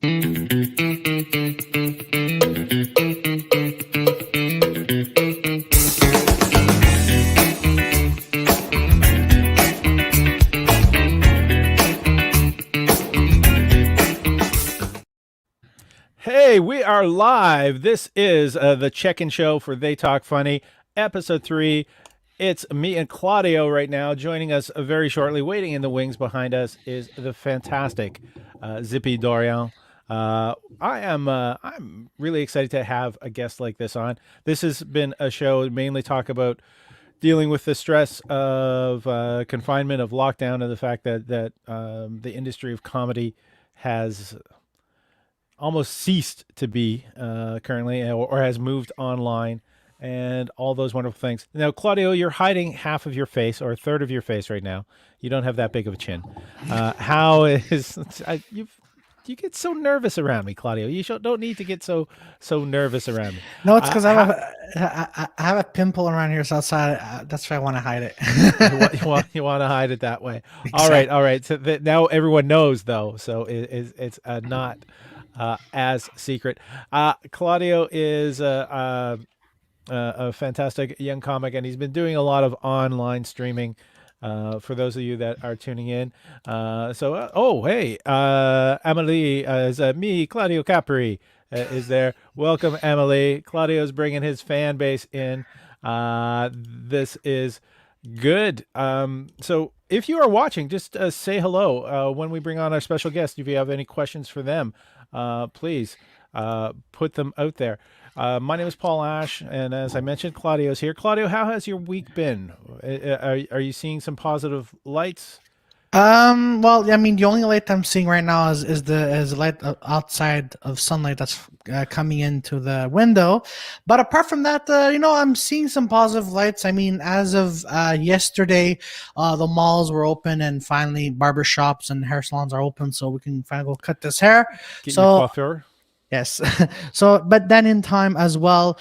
Hey, we are live. This is the check-in show for They Talk Funny, episode 3. It's me and Claudio right now. Joining us very shortly, waiting in the wings behind us, is the fantastic Zippy Dee. I'm really excited to have a guest like this on. This has been a show mainly talk about dealing with the stress of confinement, of lockdown, and the fact that the industry of comedy has almost ceased to be currently, or has moved online, and all those wonderful things. Now, Claudio, you're hiding half of your face or a third of your face right now. You don't have that big of a chin. How is you get so nervous around me, Claudio? You don't need to get so nervous around me. No, it's because I have a pimple around here, so outside. That's why I want to hide it. you want to hide it that way. Exactly. All right. So now everyone knows, though. So it's not as secret. Claudio is a fantastic young comic, and he's been doing a lot of online streaming. For those of you that are tuning in, hey, Emily is me, Claudio Capri is there. Welcome, Emily. Claudio's bringing his fan base in. This is good. So if you are watching, just say hello when we bring on our special guest. If you have any questions for them, please put them out there. My name is Paul Ash, and as I mentioned, Claudio's here. Claudio, how has your week been? Are you seeing some positive lights? Well, I mean, the only light I'm seeing right now is the light outside of sunlight that's coming into the window. But apart from that, I'm seeing some positive lights. I mean, as of yesterday, the malls were open, and finally barbershops and hair salons are open, so we can finally go cut this hair. Get your coiffure. Yes. So, but then in time as well,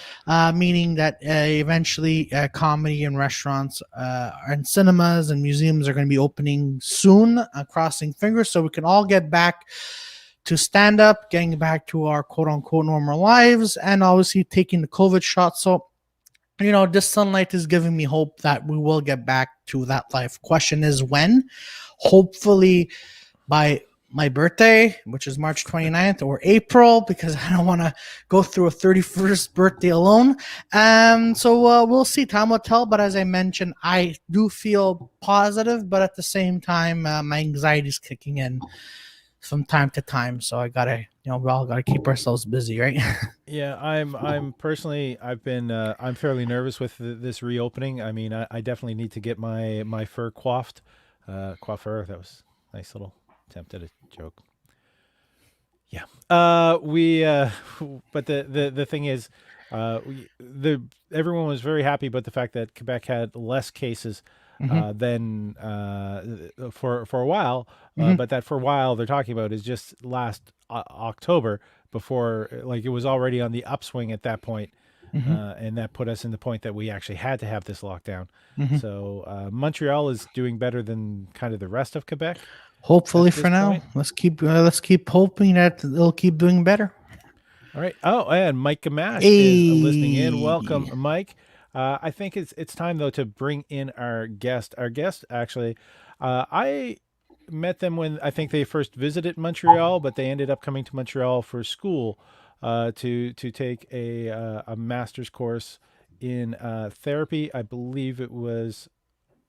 meaning that eventually comedy and restaurants and cinemas and museums are going to be opening soon, crossing fingers, so we can all get back to stand up, getting back to our quote unquote normal lives, and obviously taking the COVID shot. So, this sunlight is giving me hope that we will get back to that life. Question is when? Hopefully by my birthday, which is March 29th, or April, because I don't want to go through a 31st birthday alone. So we'll see. Time will tell. But as I mentioned, I do feel positive, but at the same time, my anxiety is kicking in from time to time. So I gotta, we all gotta keep ourselves busy, right? Yeah, I'm personally, I'm fairly nervous with this reopening. I mean, I definitely need to get my fur coiffed. Coiffeur. That was a nice little attempt at a joke. Yeah. But the thing is, everyone was very happy about the fact that Quebec had less cases than for a while. But that for a while they're talking about is just last October, before, like, it was already on the upswing at that point. And that put us in the point that we actually had to have this lockdown. So Montreal is doing better than kind of the rest of Quebec. Hopefully for now. Let's keep hoping that it'll keep doing better. All right. Oh, and Mike Gamache is listening in. Welcome, Mike. I think it's time, though, to bring in our guest. Our guest, actually, I met them when I think they first visited Montreal, but they ended up coming to Montreal for school to take a master's course in therapy. I believe it was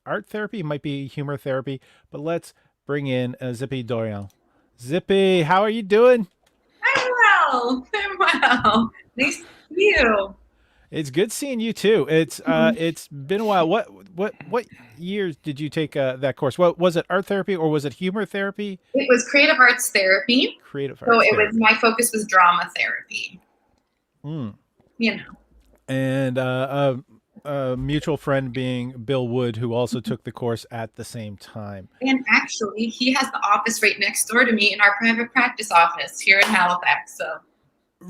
art therapy, it might be humor therapy, but let's bring in Zippy Dee. Zippy, how are you doing? I'm well. Nice to see you. It's good seeing you too. It's been a while. What years did you take that course? What was it, art therapy or was it humor therapy? It was creative arts therapy. So my focus was drama therapy. And a mutual friend being Bill Wood, who also took the course at the same time. And actually, he has the office right next door to me in our private practice office here in Halifax. So,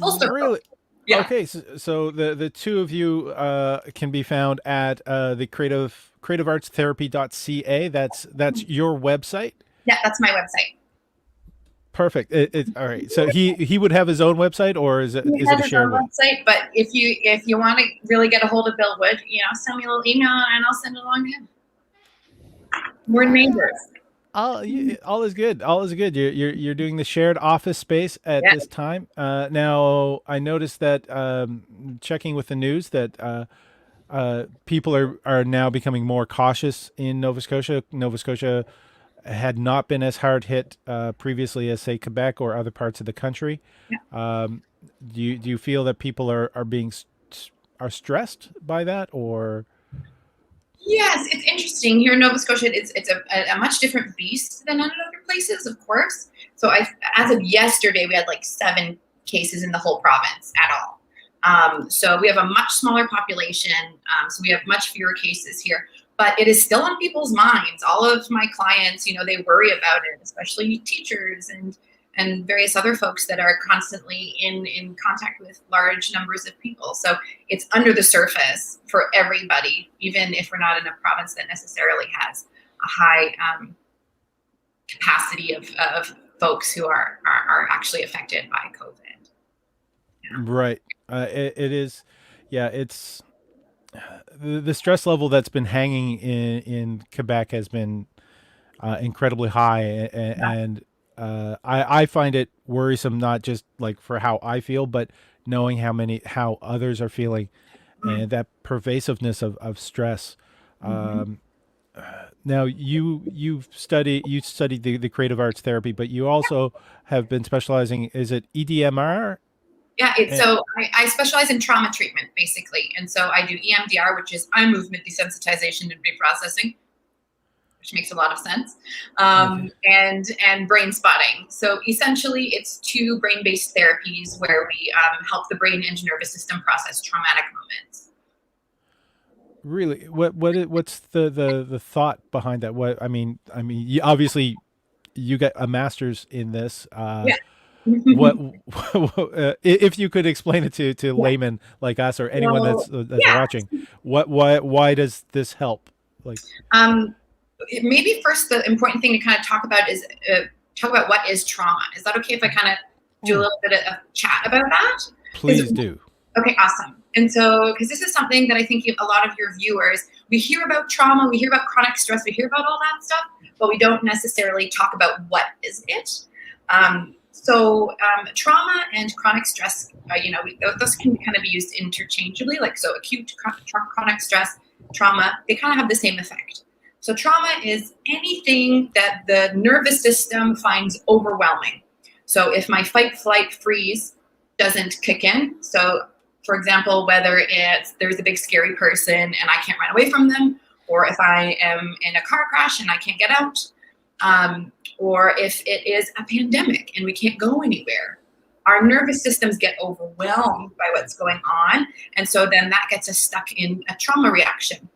full circle. Really? Yeah. Okay, so the two of you can be found at the creativeartstherapy.ca. That's your website? Yeah, that's my website. Perfect. All right. So he would have his own website, or is He it has a his shared own one? website, but if you want to really get a hold of Bill Wood, send me a little email and I'll send it along to him. We're neighbors. All is good. All is good. You're doing the shared office space at Yeah. this time. Now I noticed that checking with the news that people are now becoming more cautious in Nova Scotia. Nova Scotia had not been as hard hit previously as, say, Quebec or other parts of the country. Yeah. Do you feel that people are being are stressed by that, or? Yes, it's interesting here in Nova Scotia. It's a much different beast than in other places, of course. So as of yesterday, we had like 7 cases in the whole province at all. So we have a much smaller population. So we have much fewer cases here, but it is still on people's minds. All of my clients, they worry about it, especially teachers and various other folks that are constantly in contact with large numbers of people. So it's under the surface for everybody, even if we're not in a province that necessarily has a high capacity of folks who are actually affected by COVID. Yeah. Right. It is. Yeah, it's the stress level that's been hanging in Quebec has been incredibly high, and I find it worrisome, not just like for how I feel, but knowing how others are feeling, and that pervasiveness of stress. Now you studied the creative arts therapy, but you also have been specializing. Is it EDMR? Yeah, so I specialize in trauma treatment, basically. And so I do EMDR, which is eye movement desensitization and reprocessing, which makes a lot of sense, and brain spotting. So essentially, it's 2 brain-based therapies where we help the brain and nervous system process traumatic moments. Really, what's the thought behind that? Obviously, you got a master's in this. Yeah. What if you could explain it to laymen like us or anyone that's watching? Why does this help? Like, maybe first the important thing to kind of talk about is talk about what is trauma. Is that okay if I kind of do a little bit of chat about that? Please do. Okay, awesome. And so, because this is something that I think a lot of your viewers, we hear about trauma, we hear about chronic stress, we hear about all that stuff, but we don't necessarily talk about what is it. So trauma and chronic stress, those can kind of be used interchangeably. Like, so acute chronic stress, trauma, they kind of have the same effect. So trauma is anything that the nervous system finds overwhelming. So if my fight, flight, freeze doesn't kick in, so for example, whether there's a big scary person and I can't run away from them, or if I am in a car crash and I can't get out, or if it is a pandemic and we can't go anywhere, our nervous systems get overwhelmed by what's going on. And so then that gets us stuck in a trauma reaction.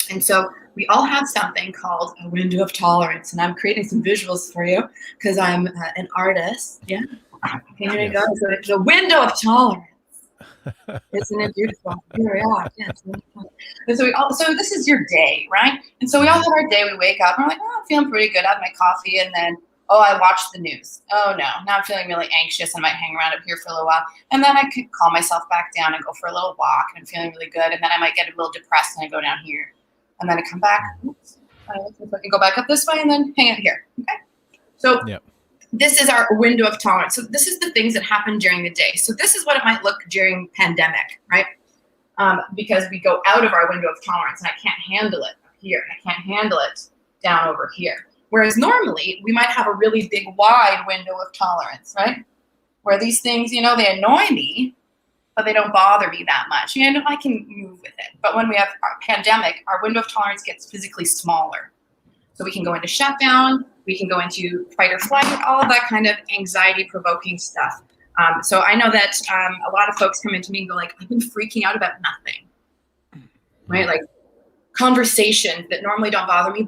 And so we all have something called a window of tolerance. And I'm creating some visuals for you because I'm an artist. Yeah. Here we go. So it's a window of tolerance. Isn't it beautiful? Here we are. Yes. And so this is your day, right? And so we all have our day. We wake up and we're like, oh, I'm feeling pretty good. I have my coffee, and then, I watched the news. Oh no, now I'm feeling really anxious. I might hang around up here for a little while, and then I could calm myself back down and go for a little walk, and I'm feeling really good. And then I might get a little depressed, and I go down here, and then I come back. Oops, I can go back up this way, and then hang out here. Okay. So. Yep. This is our window of tolerance. So this is the things that happen during the day. So this is what it might look during pandemic, right? Because we go out of our window of tolerance and I can't handle it up here. And I can't handle it down over here. Whereas normally we might have a really big, wide window of tolerance, right? Where these things, they annoy me, but they don't bother me that much. I can move with it. But when we have our pandemic, our window of tolerance gets physically smaller. So we can go into shutdown, we can go into fight or flight, all of that kind of anxiety-provoking stuff. So I know that a lot of folks come into me and go like, I've been freaking out about nothing, right? Like conversations that normally don't bother me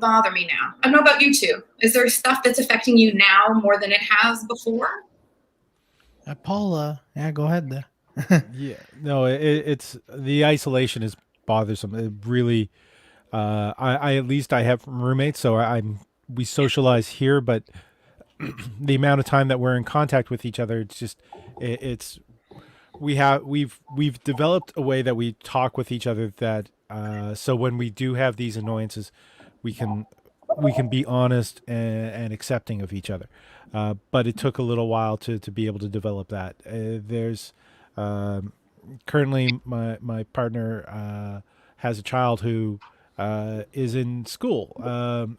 now. I don't know about you two. Is there stuff that's affecting you now more than it has before? Paula, go ahead there. Yeah, no, it's the isolation is bothersome. It really... I at least I have roommates, so we socialize here, but the amount of time that we're in contact with each other, it's just it's we've developed a way that we talk with each other that so when we do have these annoyances, we can we can be honest and accepting of each other. But it took a little while to be able to develop that. There's currently my partner has a child who is in school,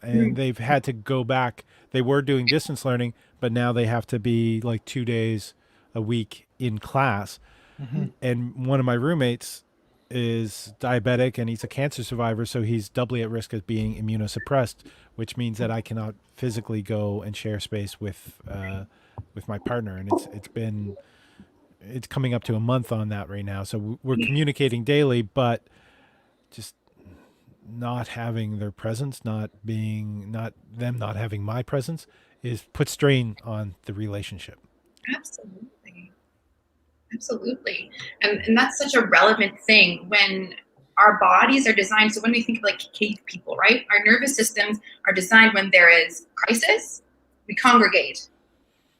and they've had to go back. They were doing distance learning, but now they have to be like 2 days a week in class. Mm-hmm. And one of my roommates is diabetic and he's a cancer survivor, so he's doubly at risk of being immunosuppressed, which means that I cannot physically go and share space with my partner, and it's coming up to a month on that right now. So we're communicating daily, but just not having their presence, not having my presence, is put strain on the relationship. Absolutely. Absolutely. And that's such a relevant thing when our bodies are designed. So when we think of like cave people, right? Our nervous systems are designed when there is crisis, we congregate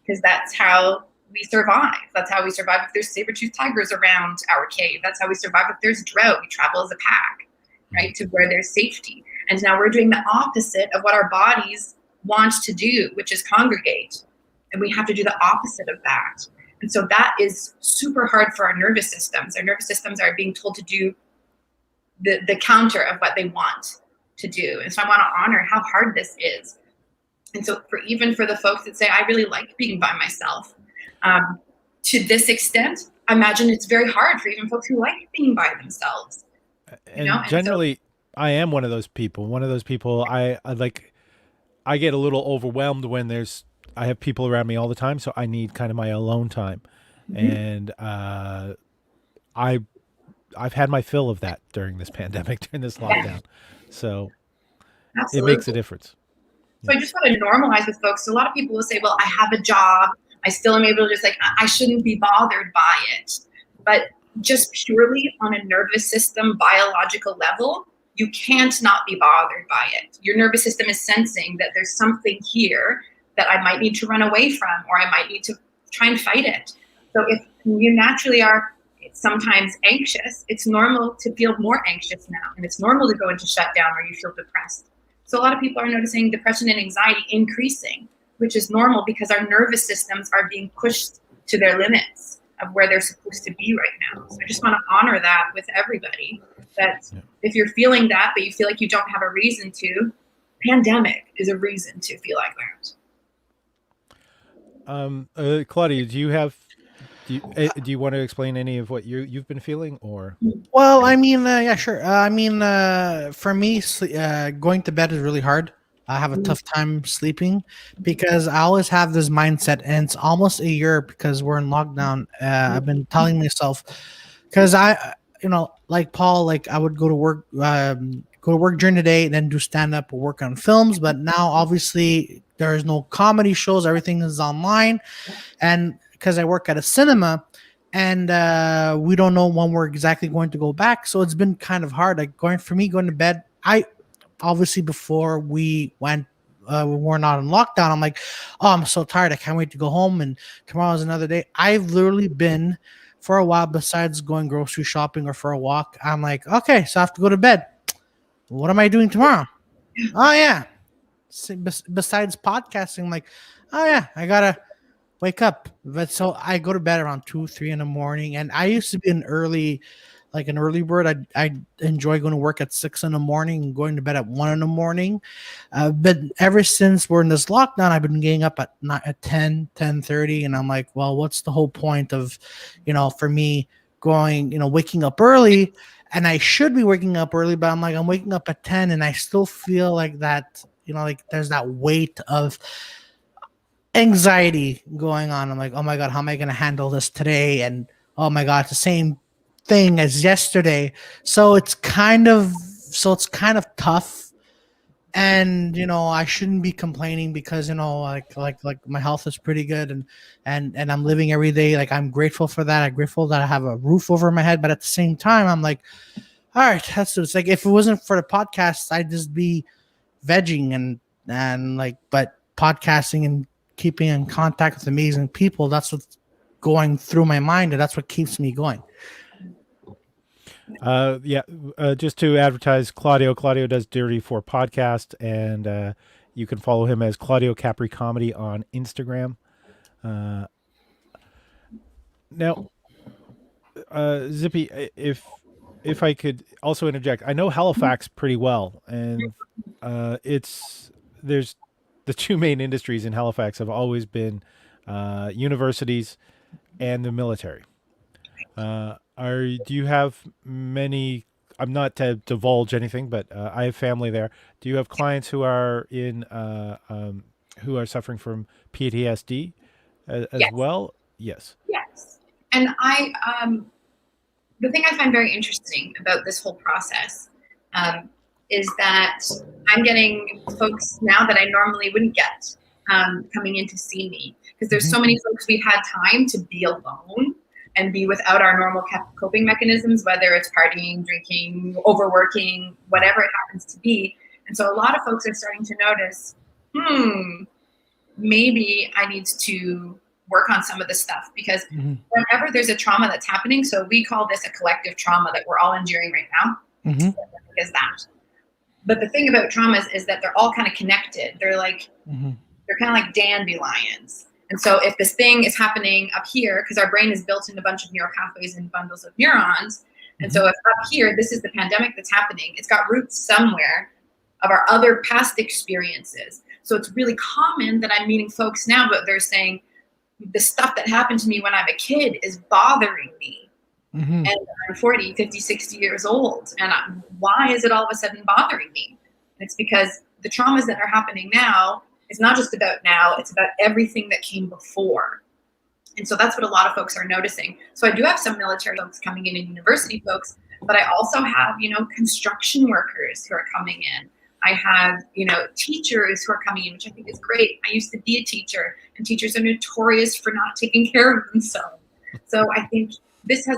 because that's how we survive. That's how we survive if there's saber-toothed tigers around our cave. That's how we survive if there's drought. We travel as a pack, right? To where there's safety. And now we're doing the opposite of what our bodies want to do, which is congregate. And we have to do the opposite of that. And so that is super hard for our nervous systems. Our nervous systems are being told to do the counter of what they want to do. And so I want to honor how hard this is. And so even for the folks that say, I really like being by myself, to this extent, I imagine it's very hard for even folks who like being by themselves. And generally, I am one of those people. I get a little overwhelmed when I have people around me all the time, so I need kind of my alone time. And I've had my fill of that during this pandemic, during this lockdown. So Absolutely. It makes a difference. So I just want to normalize with folks. So a lot of people will say, well, I have a job. I still am able to just I shouldn't be bothered by it. But just purely on a nervous system, biological level, you can't not be bothered by it. Your nervous system is sensing that there's something here that I might need to run away from, or I might need to try and fight it. So if you naturally are sometimes anxious, it's normal to feel more anxious now. And it's normal to go into shutdown or you feel depressed. So a lot of people are noticing depression and anxiety increasing, which is normal because our nervous systems are being pushed to their limits of where they're supposed to be right now. So I just want to honor that with everybody, that if you're feeling that, but you feel like you don't have a reason to, pandemic is a reason to feel like that. Claudia, do you want to explain any of what you've been feeling, or? Well, I mean, yeah, sure. For me, going to bed is really hard. I have a tough time sleeping because I always have this mindset, and it's almost a year because we're in lockdown. I've been telling myself, because like Paul, like I would go to work during the day, and then do stand up or work on films. But now, obviously, there is no comedy shows; everything is online, and because I work at a cinema, and we don't know when we're exactly going to go back, so it's been kind of hard. Like going to bed. Obviously, before we went, we're not in lockdown. I'm like, oh, I'm so tired. I can't wait to go home. And tomorrow's another day. I've literally been for a while, besides going grocery shopping or for a walk, I'm like, okay, so I have to go to bed. What am I doing tomorrow? Oh, yeah. Besides podcasting, I'm like, oh, yeah, I got to wake up. But so I go to bed around 2-3 in the morning. And I used to be an early bird. I enjoy going to work at 6 in the morning and going to bed at 1 in the morning. But ever since we're in this lockdown, I've been getting up at 10:30, and I'm like, well, what's the whole point of, for me going, waking up early? And I should be waking up early, but I'm like, I'm waking up at 10, and I still feel like that, like there's that weight of anxiety going on. I'm like, oh my God, how am I going to handle this today? And oh my God, it's the same thing as yesterday. So it's kind of tough. And I shouldn't be complaining because like my health is pretty good, and I'm living every day. Like, I'm grateful for that. I'm grateful that I have a roof over my head. But at the same time, I'm like, all right, it's like, if it wasn't for the podcast, I'd just be vegging and like, but podcasting and keeping in contact with amazing people, that's what's going through my mind, and that's what keeps me going. Just to advertise Claudio. Claudio does Dirty for podcast, and you can follow him as Claudio Capri Comedy on Instagram. Now, Zippy, if I could also interject, I know Halifax pretty well, and there's the two main industries in Halifax have always been universities and the military. Do you have many? I'm not to divulge anything, but I have family there. Do you have clients who are who are suffering from PTSD as Yes. well? Yes. Yes. And the thing I find very interesting about this whole process is that I'm getting folks now that I normally wouldn't get coming in to see me, because there's so many folks we've had time to be alone and be without our normal coping mechanisms, whether it's partying, drinking, overworking, whatever it happens to be. And so a lot of folks are starting to notice, maybe I need to work on some of this stuff, because whenever there's a trauma that's happening, so we call this a collective trauma that we're all enduring right now, is that. But the thing about traumas is that they're all kind of connected. They're like, they're kind of like dandelions. And so if this thing is happening up here, because our brain is built in a bunch of neural pathways and bundles of neurons, and so if up here, this is the pandemic that's happening, it's got roots somewhere of our other past experiences. So it's really common that I'm meeting folks now, but they're saying, the stuff that happened to me when I'm a kid is bothering me. And I'm 40, 50, 60 years old. And why is it all of a sudden bothering me? And it's because the traumas that are happening now is not just about now, it's about everything that came before. And so that's what a lot of folks are noticing. So I do have some military folks coming in and university folks, but I also have, construction workers who are coming in. I have, teachers who are coming in, which I think is great. I used to be a teacher, and teachers are notorious for not taking care of themselves. So I think this has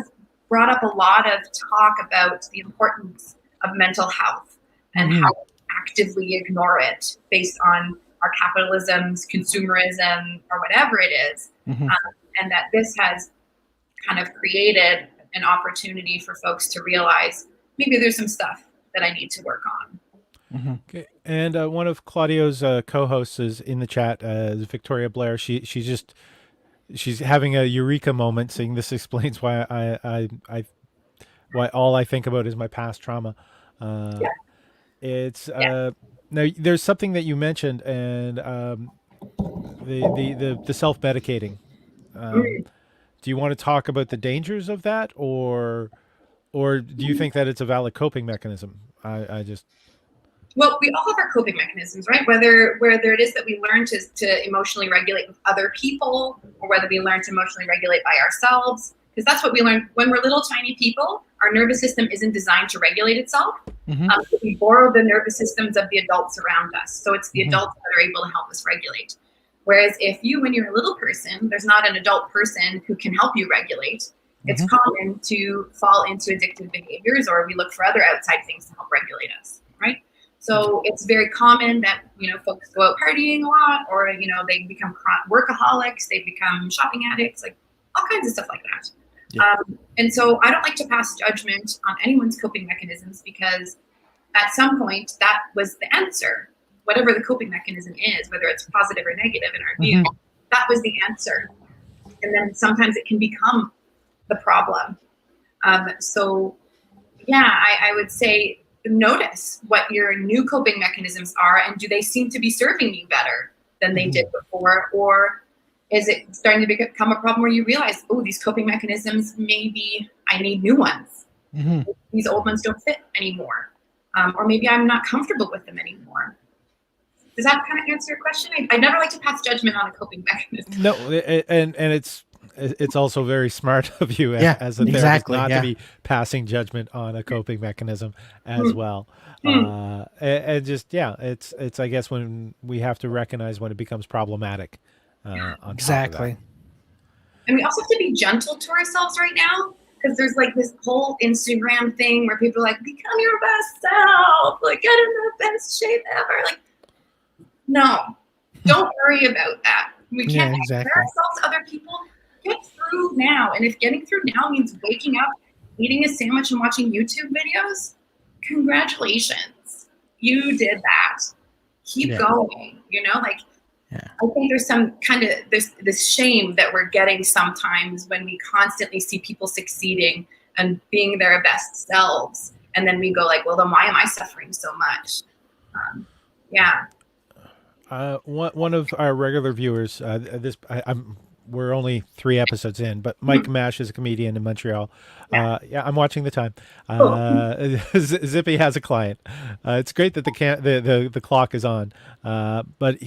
brought up a lot of talk about the importance of mental health and how we actively ignore it based on our capitalism's consumerism or whatever it is. And that this has kind of created an opportunity for folks to realize maybe there's some stuff that I need to work on. Okay. And one of Claudio's co-hosts is in the chat, Victoria Blair. She's having a eureka moment, saying this explains why why all I think about is my past trauma. It's now there's something that you mentioned, and the self-medicating. Do you want to talk about the dangers of that, or do you think that it's a valid coping mechanism? Well, we all have our coping mechanisms, right? Whether it is that we learn to emotionally regulate with other people, or whether we learn to emotionally regulate by ourselves, because that's what we learn when we're little tiny people. Our nervous system isn't designed to regulate itself. We borrow the nervous systems of the adults around us. So it's the adults that are able to help us regulate. Whereas when you're a little person, there's not an adult person who can help you regulate. It's common to fall into addictive behaviors, or we look for other outside things to help regulate us, right? So it's very common that, folks go out partying a lot, or, they become workaholics, they become shopping addicts, like all kinds of stuff like that. And so I don't like to pass judgment on anyone's coping mechanisms, because at some point that was the answer. Whatever the coping mechanism is, whether it's positive or negative in our view, that was the answer. And then sometimes it can become the problem. I would say, notice what your new coping mechanisms are, and do they seem to be serving you better than they did before, or is it starting to become a problem where you realize, these coping mechanisms, maybe I need new ones. These old ones don't fit anymore, or maybe I'm not comfortable with them anymore. Does that kind of answer your question? I never like to pass judgment on a coping mechanism. No, and it's also very smart of you as a therapist not to be passing judgment on a coping mechanism as well. It's I guess when we have to recognize when it becomes problematic. Exactly. And we also have to be gentle to ourselves right now, because there's like this whole Instagram thing where people are like, become your best self, like get in the best shape ever. Like, no, don't worry about that. We Yeah, can't exactly. compare ourselves to other people. Get through now. And if getting through now means waking up, eating a sandwich, and watching YouTube videos, congratulations. You did that. Keep going. You know, like, I think there's some kind of this shame that we're getting sometimes when we constantly see people succeeding and being their best selves, and then we go like, well, then why am I suffering so much? Yeah. One of our regular viewers, we're only 3 episodes in, but Mike Mash is a comedian in Montreal. Yeah, I'm watching the time. Zippy has a client. It's great that the clock is on. But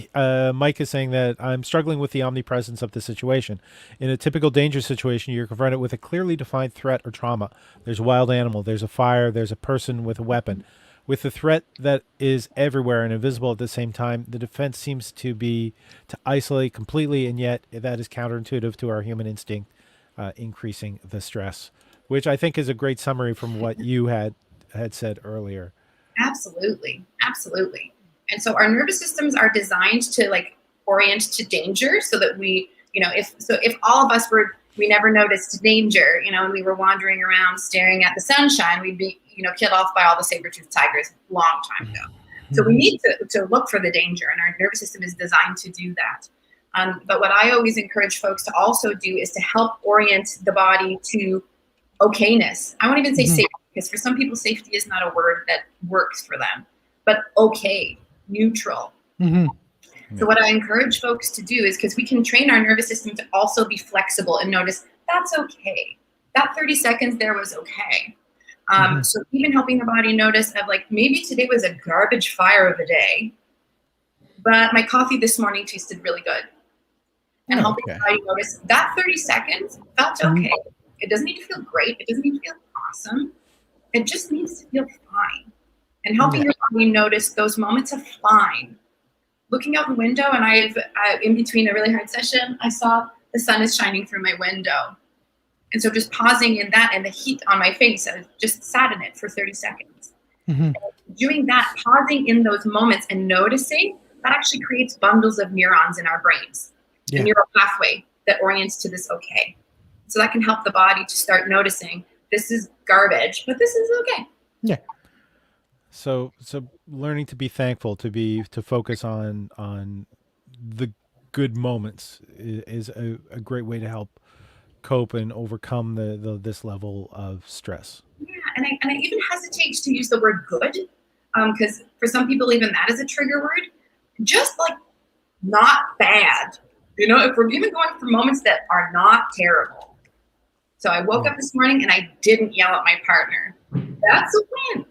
Mike is saying that I'm struggling with the omnipresence of the situation. In a typical danger situation, you're confronted with a clearly defined threat or trauma. There's a wild animal, there's a fire, there's a person with a weapon. With the threat that is everywhere and invisible at the same time, the defense seems to be to isolate completely, and yet that is counterintuitive to our human instinct, increasing the stress, which I think is a great summary from what you had said earlier. Absolutely. Absolutely. And so our nervous systems are designed to like orient to danger so that we, if all of us we never noticed danger, and we were wandering around staring at the sunshine, we'd be, killed off by all the saber-toothed tigers a long time ago. So we need to look for the danger, and our nervous system is designed to do that. But what I always encourage folks to also do is to help orient the body to okayness. I won't even say safety, because for some people, safety is not a word that works for them, but okay, neutral. So what I encourage folks to do is, because we can train our nervous system to also be flexible and notice that's okay. That 30 seconds there was okay. So even helping the body notice of like, maybe today was a garbage fire of a day, but my coffee this morning tasted really good. And helping the body notice that 30 seconds felt okay. It doesn't need to feel great. It doesn't need to feel awesome. It just needs to feel fine. And helping your body notice those moments of fine. Looking out the window, and in between a really hard session, I saw the sun is shining through my window. And so just pausing in that and the heat on my face, I just sat in it for 30 seconds. Doing that, pausing in those moments and noticing, that actually creates bundles of neurons in our brains. A neural pathway that orients to this okay. So that can help the body to start noticing this is garbage, but this is okay. Yeah. So learning to be thankful, to focus on the good moments is a great way to help cope and overcome this level of stress. Yeah, and I even hesitate to use the word good, because for some people even that is a trigger word. Just like not bad, if we're even going through moments that are not terrible. So I woke up this morning and I didn't yell at my partner. That's a win.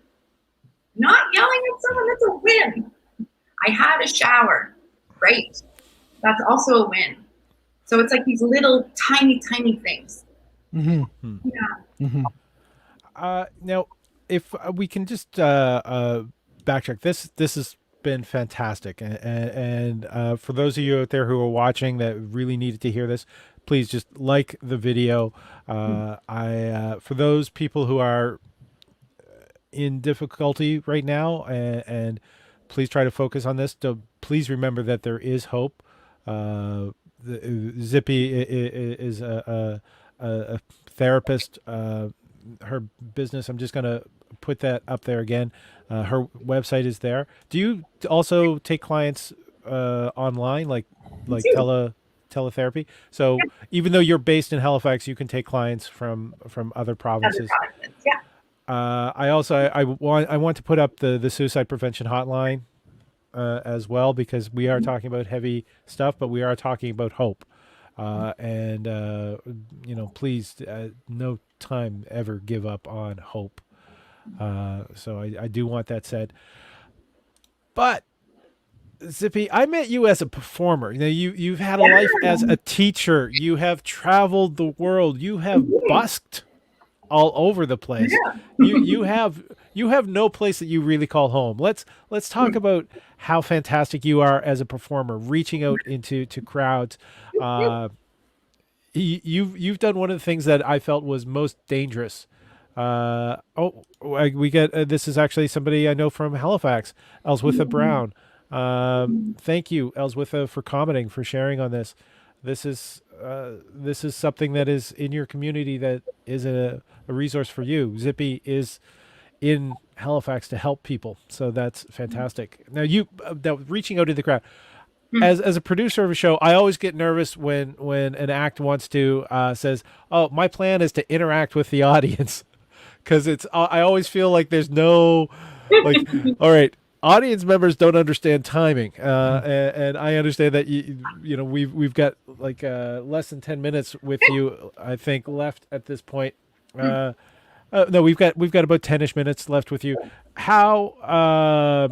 Not yelling at someone, that's a win. I had a shower. Great. That's also a win. So it's like these little tiny, tiny things. Now, if we can just backtrack, this has been fantastic, and for those of you out there who are watching that really needed to hear this, please just like the video. For those people who are in difficulty right now, and please try to focus on this. Please remember that there is hope. Zippy is a therapist. Her business, I'm just going to put that up there again. Her website is there. Do you also take clients online, like teletherapy? So even though you're based in Halifax, you can take clients from other provinces. Yeah. I want to put up the suicide prevention hotline as well, because we are talking about heavy stuff, but we are talking about hope. Please, no time ever give up on hope. So I do want that said. But Zippy, I met you as a performer. You've had a life as a teacher. You have traveled the world. You have busked all over the place. You have no place that you really call home. Let's talk about how fantastic you are as a performer, reaching out into crowds. You've done one of the things that I felt was most dangerous. We get this is actually somebody I know from Halifax, Elswitha Brown. Thank you, Elswitha, for commenting, for sharing on this. This is something that is in your community that is a resource for you. Zippy is in Halifax to help people, so that's fantastic. Now, now reaching out to the crowd. As a producer of a show, I always get nervous when an act wants to says, "Oh, my plan is to interact with the audience," because I always feel like there's no like, all right, audience members don't understand timing, and I understand that you know we've got like less than 10 minutes with you, I think, left at this point. No, we've got about 10ish minutes left with you. How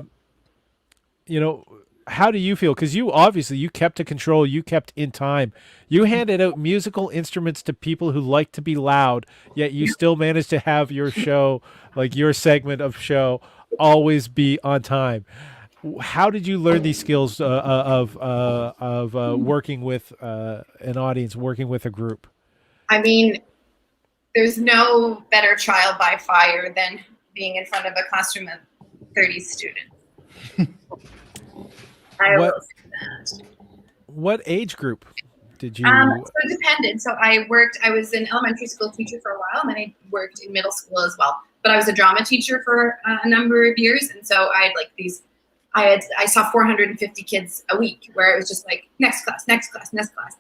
you know, how do you feel? Because you obviously you kept to control, you kept in time, you handed out musical instruments to people who like to be loud, yet you still managed to have your show, like your segment of show, always be on time. How did you learn these skills of working with an audience, working with a group? I mean, there's no better trial by fire than being in front of a classroom of 30 students. I will say that. What age group did you? So it depended. So I was an elementary school teacher for a while, and then I worked in middle school as well. But I was a drama teacher for a number of years, and so I had like these. I saw 450 kids a week, where it was just like next class, next class, next class.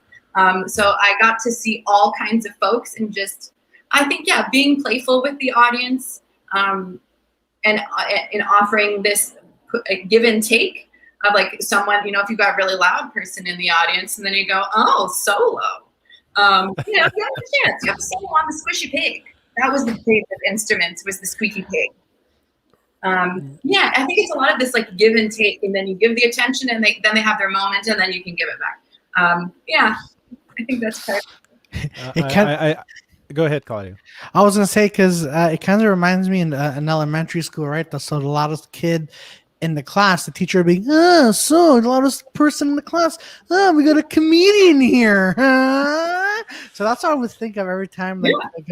So I got to see all kinds of folks, and just I think being playful with the audience, and in offering this give and take. Of like someone, if you've got a really loud person in the audience, and then you go, oh, solo. You have a chance. You have a solo on the squishy pig. That was the favorite instrument, was the squeaky pig. I think it's a lot of this like give and take, and then you give the attention, and then they have their moment, and then you can give it back. I think that's part of it. Go ahead, Claudio. I was gonna say because it kind of reminds me in elementary school, right? So the loudest kid in the class, the teacher would be, so the loudest person in the class, we got a comedian here. So that's what I would think of every time,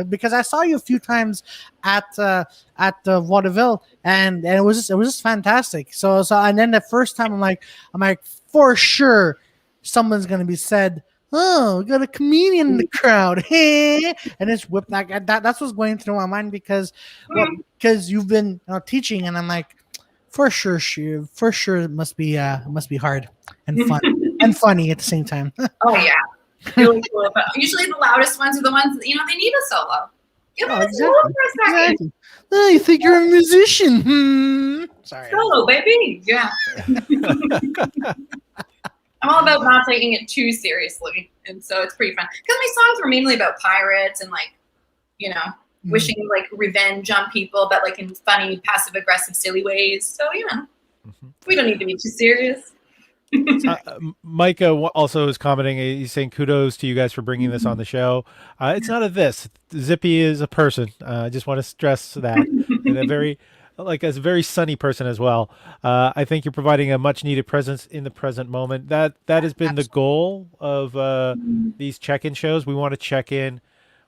because I saw you a few times at the vaudeville, and it was just fantastic. So and then the first time I'm like for sure someone's gonna be said, oh, we got a comedian in the crowd, hey, and it's whipped that's what's going through my mind because you've been teaching, and I'm like, for sure it must be hard and fun and funny at the same time. Oh yeah, really cool. But usually the loudest ones are the ones that, they need a solo. Give them a solo for a second. Exactly. Oh, you think you're a musician? Sorry, solo, baby. Yeah. I'm all about not taking it too seriously, and so it's pretty fun because my songs were mainly about pirates and wishing like revenge on people, but like in funny, passive aggressive, silly ways. So we don't need to be too serious. Micah also is commenting. He's saying kudos to you guys for bringing this on the show. It's not a this. Zippy is a person. I just want to stress that, and a very sunny person as well. I think you're providing a much needed presence in the present moment. That has been the goal of these check-in shows. We want to check in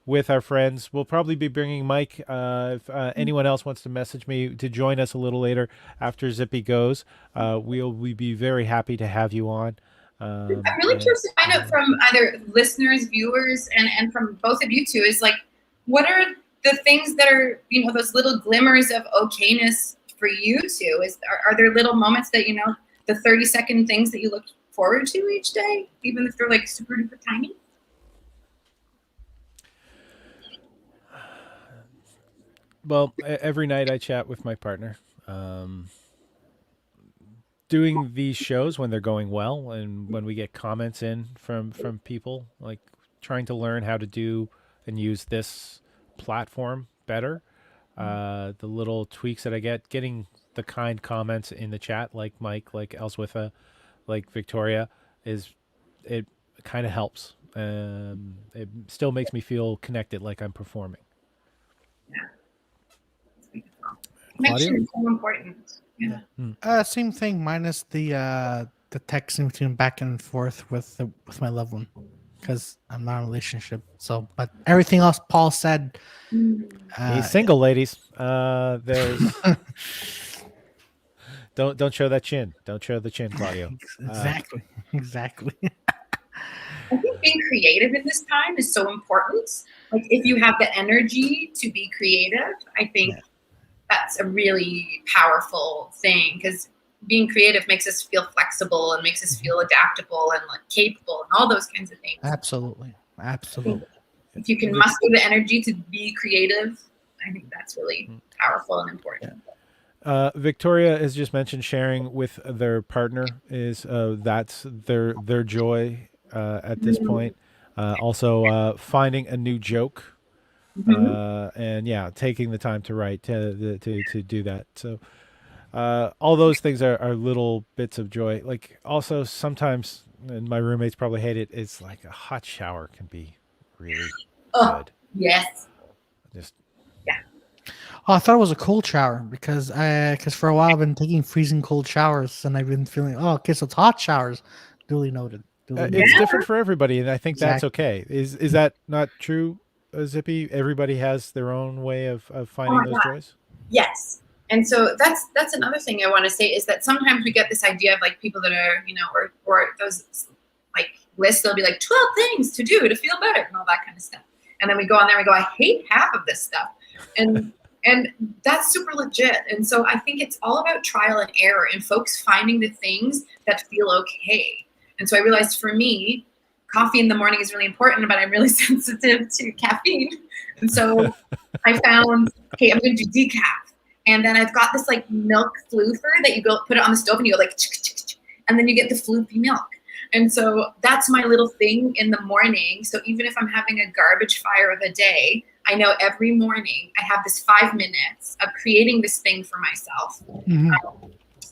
with our friends. We'll probably be bringing Mike, if anyone else wants to message me to join us a little later after Zippy goes. We'll be very happy to have you on. I'm really curious to find out from either listeners, viewers, and from both of you two is like, what are the things that are, those little glimmers of okayness for you two? Are there little moments that, the 30-second things that you look forward to each day, even if they're like super duper tiny? Well, every night I chat with my partner. Doing these shows when they're going well, and when we get comments in from people, like trying to learn how to do and use this platform better. The little tweaks that I getting the kind comments in the chat, like Mike, like Elswitha, like Victoria, it kind of helps. It still makes me feel connected, like I'm performing. Connection is so important. Yeah. Same thing, minus the texting between back and forth with my loved one, because I'm not in a relationship. So, but everything else Paul said. He's single, ladies. There's Don't show that chin. Don't show the chin, Claudio. Exactly. I think being creative in this time is so important. Like if you have the energy to be creative, I think that's a really powerful thing, because being creative makes us feel flexible and makes us feel adaptable and like capable and all those kinds of things. Absolutely. If you can muster the energy to be creative, I think that's really powerful and important. Victoria has just mentioned sharing with their partner is that's their joy at this point. Also, finding a new joke, and taking the time to write to do that. So all those things are little bits of joy. Like also sometimes, and my roommates probably hate it. It's like a hot shower can be really good. Yes. Just Oh, I thought it was a cold shower because for a while I've been taking freezing cold showers and I've been feeling, oh, okay, so it's hot showers. Duly noted. it's different for everybody, and I think that's Exactly. okay. Is that not true, Zippy? Everybody has their own way of finding those joys. Yes. And so that's another thing I want to say is that sometimes we get this idea of like people that are, or those like lists, they'll be like 12 things to do to feel better and all that kind of stuff. And then we go on there and we go, I hate half of this stuff. And that's super legit. And so I think it's all about trial and error and folks finding the things that feel okay. And so I realized for me, coffee in the morning is really important, but I'm really sensitive to caffeine. And so I found, okay, I'm going to do decaf. And then I've got this like milk floofer that you go put it on the stove and you go like, and then you get the floofy milk. And so that's my little thing in the morning. So even if I'm having a garbage fire of a day, I know every morning I have this 5 minutes of creating this thing for myself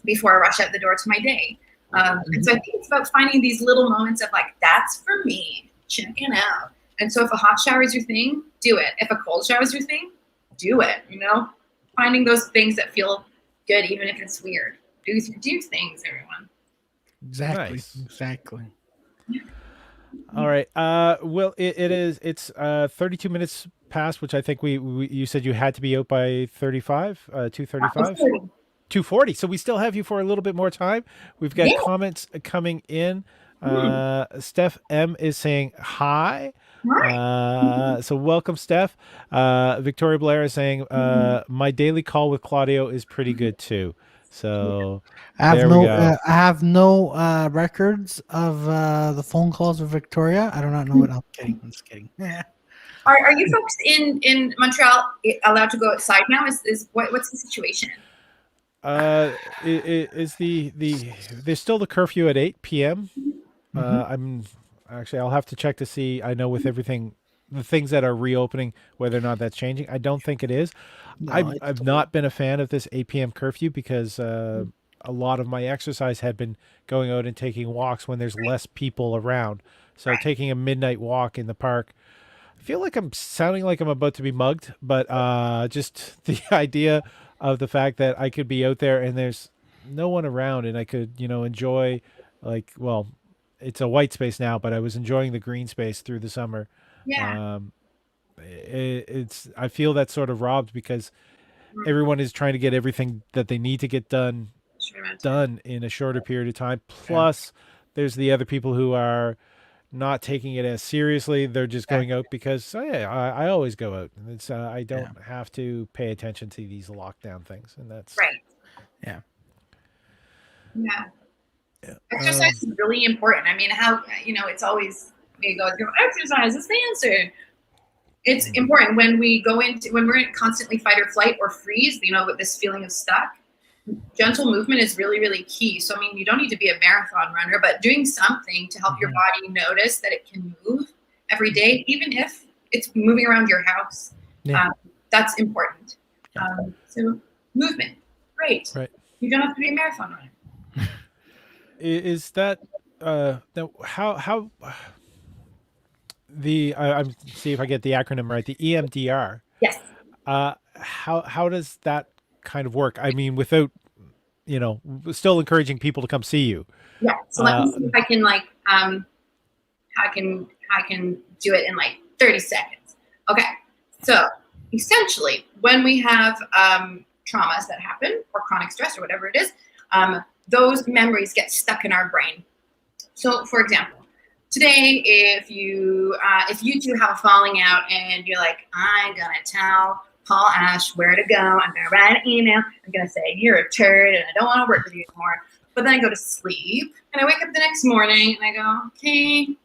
before I rush out the door to my day. And so I think it's about finding these little moments of like, that's for me, check it out. And so if a hot shower is your thing, do it. If a cold shower is your thing, do it, Finding those things that feel good, even if it's weird. Do things, everyone. Exactly. Nice. Exactly. All right. Well, it's 32 minutes past, which I think you said you had to be out by 35, 2:35, 2:40. So we still have you for a little bit more time. We've got comments coming in. Steph M is saying hi. So welcome, Steph. Victoria Blair is saying my daily call with Claudio is pretty good too. So I have no records of the phone calls with Victoria. I do not know what. I'm kidding. Yeah. Are you folks in Montreal allowed to go outside now? What's the situation? Is there's still the curfew at 8 p.m. I'll have to check to see. I know with everything, the things that are reopening, whether or not that's changing. I don't think it is. No, I've not been a fan of this 8 p.m. curfew because a lot of my exercise had been going out and taking walks when there's less people around. So taking a midnight walk in the park, I feel like I'm sounding like I'm about to be mugged, but just the idea of the fact that I could be out there and there's no one around and I could, enjoy it's a white space now, but I was enjoying the green space through the summer. Yeah. I feel that's sort of robbed because everyone is trying to get everything that they need to get done in a shorter period of time. Plus there's the other people who are not taking it as seriously. They're just going out because I always go out. It's I don't have to pay attention to these lockdown things, and that's right. Yeah. Exercise is really important. I mean, how it's always we go exercise is the answer. It's important when we're in constantly fight or flight or freeze. With this feeling of stuck. Gentle movement is really, really key. So, I mean, you don't need to be a marathon runner, but doing something to help your body notice that it can move every day, even if it's moving around your house, that's important. So movement, great. Right. You don't have to be a marathon runner. Is that how I'm see if I get the acronym right, the EMDR. Yes. How does that kind of work? I mean, without still encouraging people to come see you. Yeah. So let me see if I can I can do it in like 30 seconds. Okay. So essentially, when we have traumas that happen or chronic stress or whatever it is, those memories get stuck in our brain. So, for example, today, if you two have a falling out and you're like, I'm gonna tell Paul Ash where to go. I'm gonna write an email. I'm gonna say you're a turd and I don't want to work with you anymore. But then I go to sleep and I wake up the next morning and I go, okay,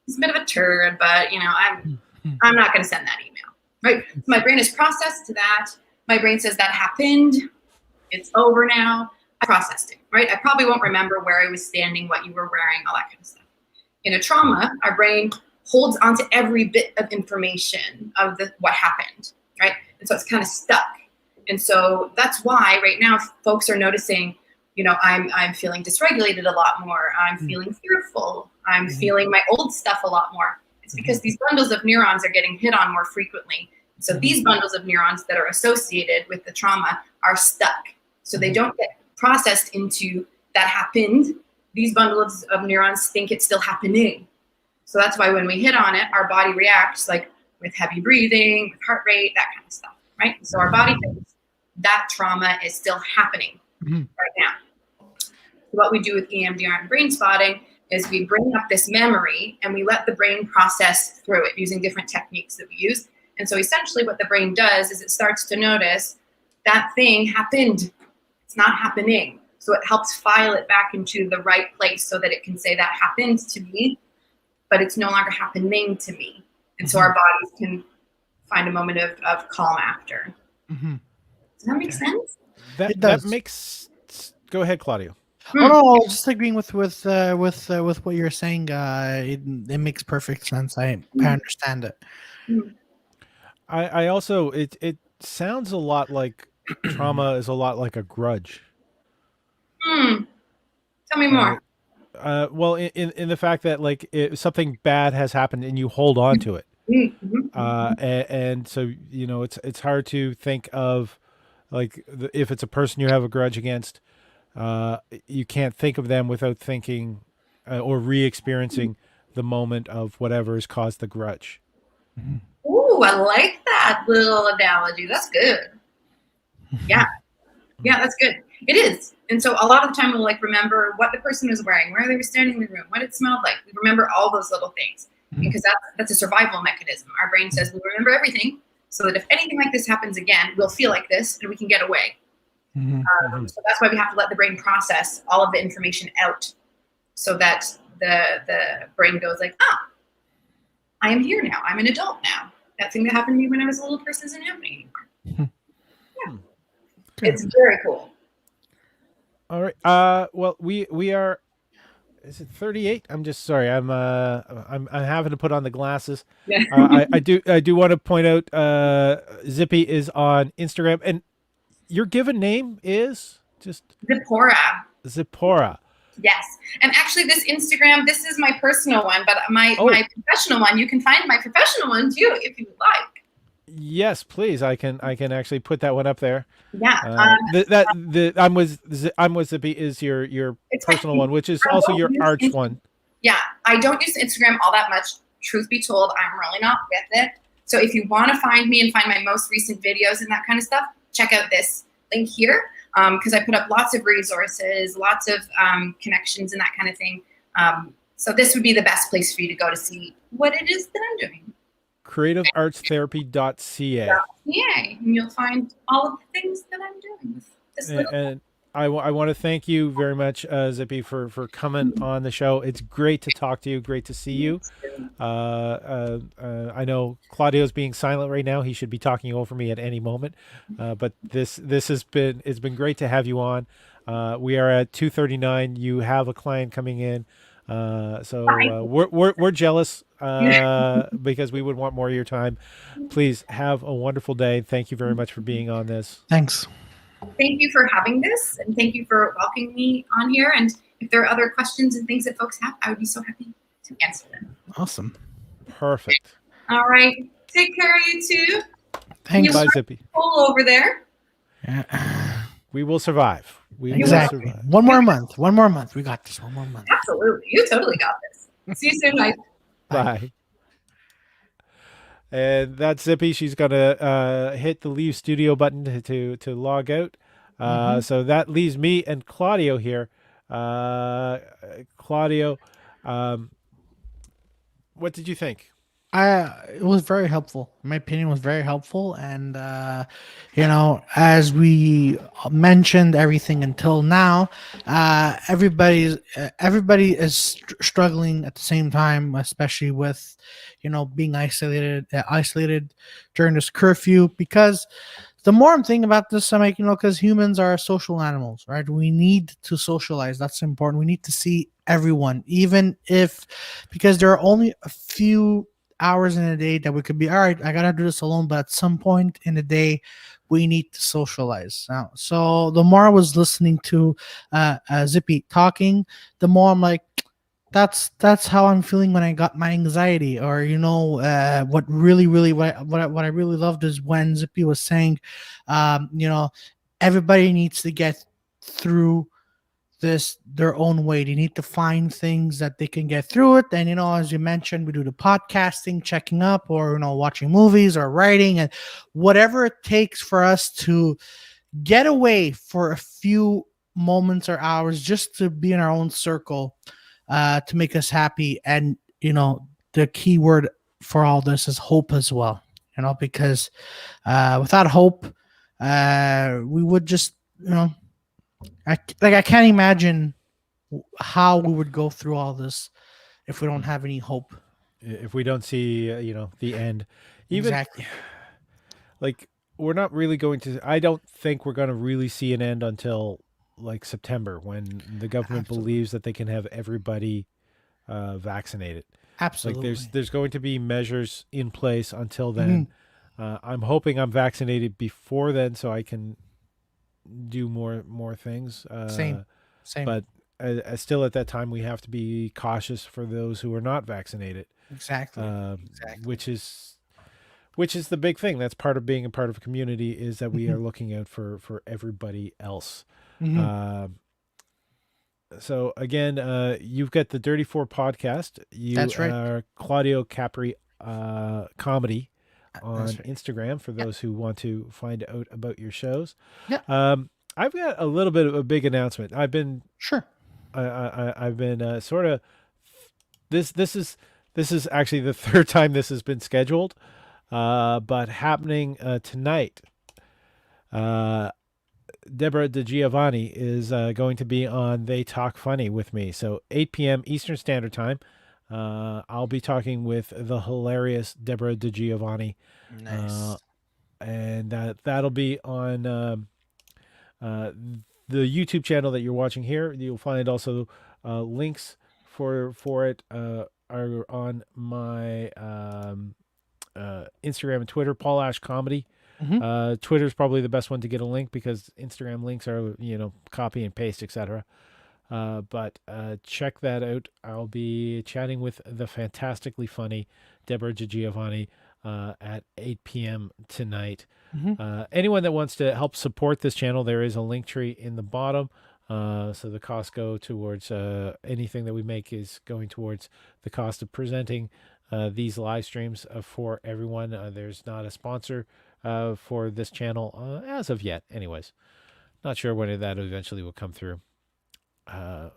he's a bit of a turd, but I'm not gonna send that email. Right? So my brain is processed to that. My brain says that happened. It's over now. I processed it, right? I probably won't remember where I was standing, what you were wearing, all that kind of stuff. In a trauma, our brain holds onto every bit of information of what happened, right? And so it's kind of stuck. And so that's why right now folks are noticing, I'm feeling dysregulated a lot more. I'm feeling fearful. I'm feeling my old stuff a lot more. It's because these bundles of neurons are getting hit on more frequently. So these bundles of neurons that are associated with the trauma are stuck. So they don't get processed into that happened. These bundles of neurons think it's still happening. So that's why when we hit on it, our body reacts like with heavy breathing, with heart rate, that kind of stuff, right? So our body thinks that trauma is still happening right now. So what we do with EMDR and Brainspotting is we bring up this memory and we let the brain process through it using different techniques that we use. And so essentially what the brain does is it starts to notice that thing happened. It's not happening. So it helps file it back into the right place so that it can say that happened to me, but it's no longer happening to me. And so our bodies can find a moment of calm after. Does that make sense? That makes. Go ahead, Claudio. Oh no, I was just agreeing with what you're saying. It makes perfect sense. I understand it. I also it sounds a lot like trauma is a lot like a grudge. Tell me more. Well, in the fact that like something bad has happened and you hold on to it, and so it's hard to think of like if it's a person you have a grudge against, you can't think of them without thinking or re-experiencing the moment of whatever has caused the grudge. Ooh, I like that little analogy. That's good. Yeah, that's good. It is. And so a lot of the time we'll like remember what the person was wearing, where they were standing in the room, what it smelled like. We remember all those little things because that's a survival mechanism. Our brain says we remember everything so that if anything like this happens again, we'll feel like this and we can get away. So that's why we have to let the brain process all of the information out so that the brain goes like, I am here now. I'm an adult now. That thing that happened to me when I was a little person isn't happening anymore. It's very cool. All right. Well, we are. Is it 38? I'm just sorry. I'm having to put on the glasses. Yeah. I do want to point out. Zippy is on Instagram, and your given name is just Zipporah. Yes, and actually, this Instagram, this is my personal one, but my professional one, you can find my professional one too if you would like. Yes, please. I can actually put that one up there. Yeah. I'm with Zippy is your personal one, which is also your arch one. Yeah, I don't use Instagram all that much. Truth be told, I'm really not with it. So if you want to find me and find my most recent videos and that kind of stuff, check out this link here because I put up lots of resources, lots of connections and that kind of thing. So this would be the best place for you to go to see what it is that I'm doing. creativeartstherapy.ca. Yay, and you'll find all of the things that I'm doing with this and I want to thank you very much, Zippy, for coming on the show. It's great to talk to you. Great to see you. I know Claudio's being silent right now. He should be talking over me at any moment. But it's been great to have you on. We are at 2:39. You have a client coming in. So we're jealous because we would want more of your time. Please have a wonderful day. Thank you very much for being on this. Thanks. Thank you for having this, and thank you for welcoming me on here. And if there are other questions and things that folks have, I would be so happy to answer them. Awesome. Perfect. All right. Take care of you too. Thanks. Bye, Zippy. Cool over there. Yeah. We will survive. Exactly. Will survive. One more month. We got this. One more month. Absolutely. You totally got this. See you soon, Mike. Bye. And that's Zippy. She's gonna hit the leave studio button to log out. Mhm. So that leaves me and Claudio here. Claudio, um, what did you think? It was very helpful. In my opinion, was very helpful, and as we mentioned everything until now, everybody is struggling at the same time, especially with being isolated during this curfew. Because the more I'm thinking about this, I'm like, because humans are social animals, right? We need to socialize. That's important. We need to see everyone, even if because there are only a few hours in a day that we could be all right. I gotta do this alone, but at some point in the day, we need to socialize. Now, so the more I was listening to Zippy talking, the more I'm like, that's how I'm feeling when I got my anxiety. Or what really what I really loved is when Zippy was saying, um, you know, everybody needs to get through this their own way. They need to find things that they can get through it. And as you mentioned, we do the podcasting, checking up, or watching movies or writing, and whatever it takes for us to get away for a few moments or hours just to be in our own circle, to make us happy. And the key word for all this is hope as well. Because without hope, we would just I can't imagine how we would go through all this if we don't have any hope. If we don't see, the end, even Exactly. like we're not really going to. I don't think we're going to really see an end until like September, when the government Absolutely. believes that they can have everybody vaccinated. Like Absolutely. there's going to be measures in place until then. Mhm. I'm hoping I'm vaccinated before then, so I can do more things. Same. Same. But still, at that time, we have to be cautious for those who are not vaccinated, Exactly. um, Exactly. which is the big thing. That's part of being a part of a community, is that we Mhm. are looking out for everybody else. Mhm. Um, so again, you've got the Dirty Four podcast. You That's right. are Claudio Capri comedy That's on right. Instagram for Yeah. those who want to find out about your shows. Yeah. I've got a little bit of a big announcement. Sure. I've been sort of this is actually the third time this has been scheduled, but happening tonight. Uh, Deborah DiGiovanni is going to be on They Talk Funny with me. So 8 p.m. Eastern Standard Time. I'll be talking with the hilarious Deborah DiGiovanni, uh, Nice. and that'll be on uh, the YouTube channel that you're watching here. You'll find also links for it are on my Instagram and Twitter, Paul Ash Comedy. Hmm. Twitter's probably the best one to get a link, because Instagram links are, copy and paste, etc. But check that out. I'll be chatting with the fantastically funny Deborah Giovanni at 8 p.m. tonight. Hmm. Anyone that wants to help support this channel, there is a link tree in the bottom. So the costs go towards anything that we make is going towards the cost of presenting these live streams for everyone. There's not a sponsor for this channel as of yet. Anyways, not sure when that eventually will come through. Uh,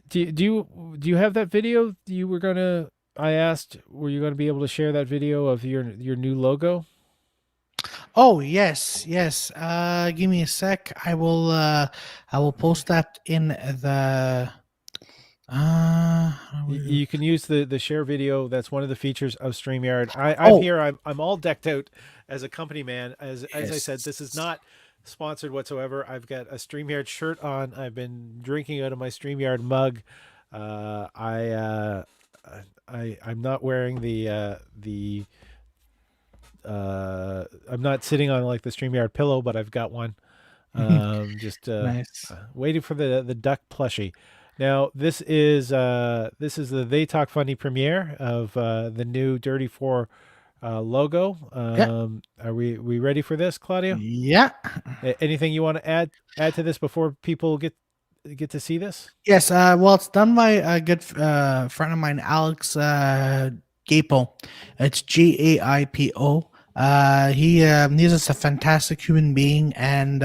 do you have that video you were gonna? I asked, were you gonna be able to share that video of your new logo? Oh yes, yes. Give me a sec. I will post that in the. How do we do- You can use the share video. That's one of the features of StreamYard. I'm Oh here. I'm all decked out as a company man. As I said, this is yes. not sponsored whatsoever. I've got a StreamYard shirt on. I've been drinking out of my StreamYard mug. Uh, I uh, I'm not wearing the I'm not sitting on like the StreamYard pillow, but I've got one. Just Nice. waiting for the duck plushie. Now this is the They Talk Funny premiere of the new Dirty Four logo. Yeah. Are we ready for this, Claudio? Yeah. Anything you want to add to this before people get to see this? Yes. Well, it's done by a good friend of mine, Alex Gapo. It's Gaipo. He's just a fantastic human being, and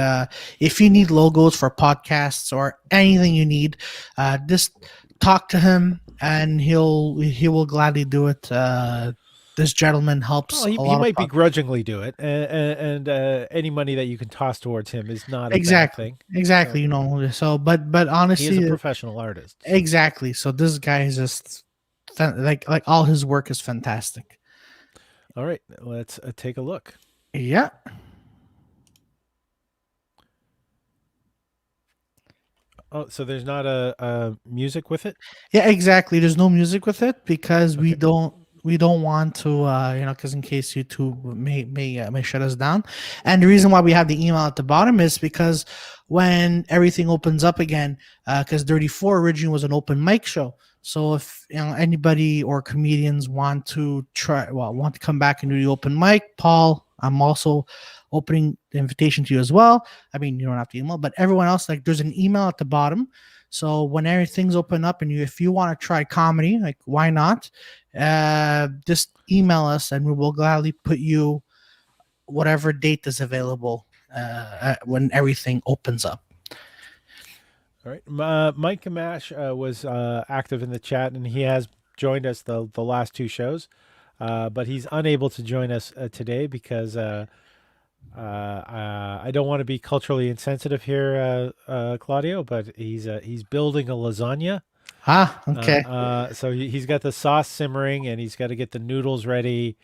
if you need logos for podcasts or anything you need, just talk to him, and he will gladly do it. This gentleman helps Well, he, a he lot of might begrudgingly do it, and any money that you can toss towards him is not a bad exactly thing. exactly you know. So, but He is a honestly, professional artist. So. exactly. So this guy is just like all his work is fantastic. All right, let's take a look. Yeah. Oh, so there's not a music with it? Yeah, exactly. There's no music with it because Okay. we don't want to because in case YouTube may shut us down. And the reason why we have the email at the bottom is because when everything opens up again, because Dirty Four originally was an open mic show. So if anybody or comedians want to want to come back and do the open mic, Paul, I'm also opening the invitation to you as well. I mean, you don't have to email, but everyone else, like there's an email at the bottom. So when everything's open up and if you want to try comedy, like why not? Just email us and we will gladly put you whatever date is available when everything opens up. All right. Mike Gamash was active in the chat, and he has joined us the last two shows, but he's unable to join us today because I don't want to be culturally insensitive here, Claudio, but he's building a lasagna. Okay. So he's got the sauce simmering, and he's got to get the noodles ready.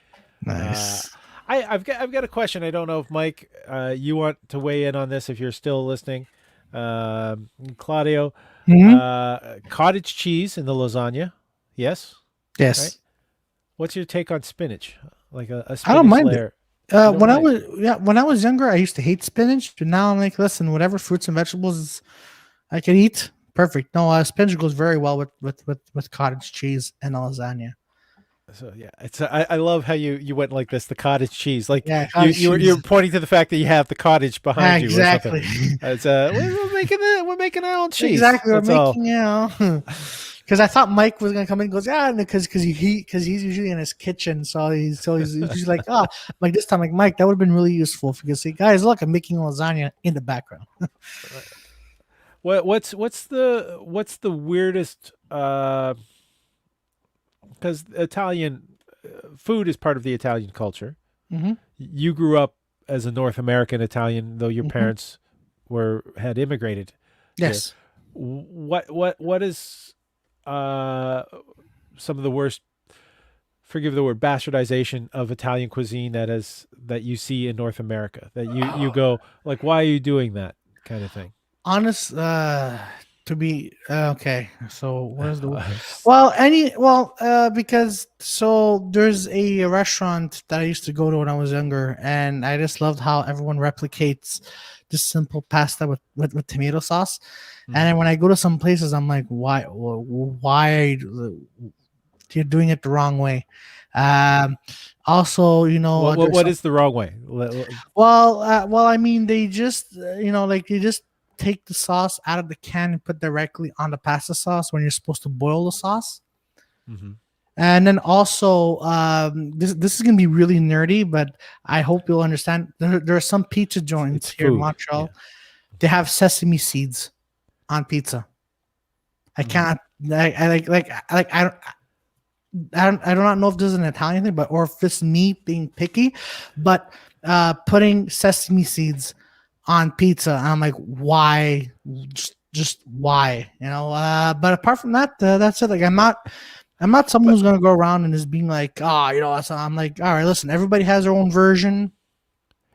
Nice. I've got a question. I don't know if Mike, you want to weigh in on this if you're still listening. Claudio, cottage cheese in the lasagna. Yes. Yes. Right? What's your take on spinach? Like a spinach I don't mind layer. when I was younger, I used to hate spinach, but now I'm like, listen, whatever fruits and vegetables I can eat, perfect. No, spinach goes very well with cottage cheese and a lasagna. So yeah, it's I love how you went like this, the cottage cheese. Like Yeah, you're pointing to the fact that you have the cottage behind you or exactly. something. It's we're making our own cheese. Exactly, That's we're all. making because I thought Mike was gonna come in and goes, yeah, because he's usually in his kitchen, so he's like, oh, like this time, like Mike, that would have been really useful if you could say, guys, look, I'm making lasagna in the background. What's the weirdest? Because Italian food is part of the Italian culture. Mm-hmm. You grew up as a North American Italian, though your Mm-hmm. parents had immigrated. Yes. Here. What is some of the worst? Forgive the word, bastardization of Italian cuisine that you see in North America. That you go like, why are you doing that kind of thing? Honest, to be okay. So what is the because so there's a restaurant that I used to go to when I was younger, and I just loved how everyone replicates just simple pasta with tomato sauce. And then when I go to some places, I'm like, why are you're doing it the wrong way? Also, What is the wrong way? well, I mean, they just they just take the sauce out of the can and put directly on the pasta sauce when you're supposed to boil the sauce. Mm-hmm. And then also, this is gonna be really nerdy, but I hope you'll understand. There are some pizza joints here in Montreal. Yeah. They have sesame seeds on pizza. I can't. I do not know if this is an Italian thing, or if it's me being picky, but putting sesame seeds on pizza, and I'm like, why? Just why? But apart from that, that's it. Like, I'm not someone who's gonna go around and just being like, I'm like, all right, listen, everybody has their own version.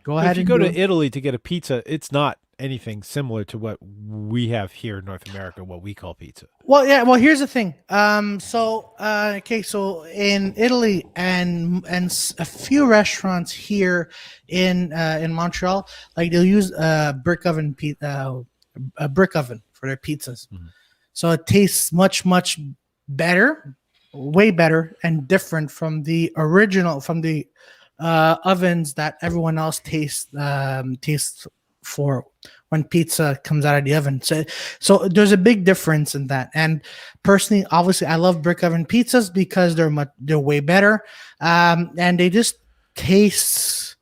Go ahead. If you go to Italy to get a pizza, it's not anything similar to what we have here in North America, what we call pizza. Well, yeah. Well, here's the thing. So in Italy and a few restaurants here in Montreal, like they'll use a brick oven for their pizzas. Mm-hmm. So it tastes much better, way better, and different from the ovens that everyone else tastes for when pizza comes out of the oven. So there's a big difference in that. And personally, obviously, I love brick oven pizzas because they're way better, and they just taste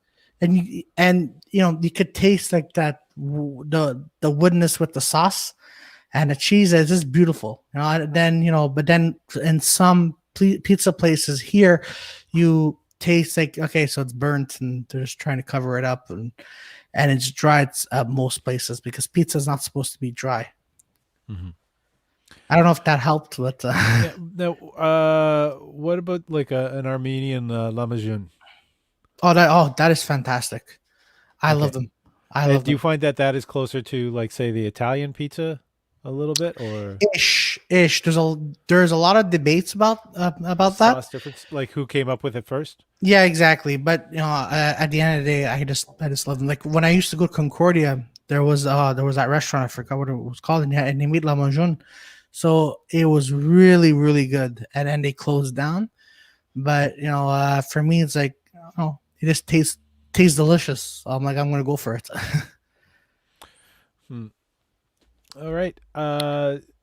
and you could taste like that the woodness with the sauce and the cheese is just beautiful. And then but then in some pizza places here, you taste like, okay, so it's burnt and they're just trying to cover it up, and it's dry at most places because pizza is not supposed to be dry. Mhm. I don't know if that helped, but Yeah. Now, what about like an Armenian lamajun? that is fantastic. I love Okay. them. I And love do you them. find that that is closer to like say the Italian pizza a little bit, or Ish. There's a lot of debates about that. sauce difference? Like who came up with it first? Yeah, exactly. But at the end of the day, I just love them. Like when I used to go to Concordia, there was that restaurant. I forgot what it was called, and they made La Manjun. So it was really really good, and then they closed down. But for me, it's like, it just tastes delicious. So I'm like, I'm gonna go for it. Hmm. All right.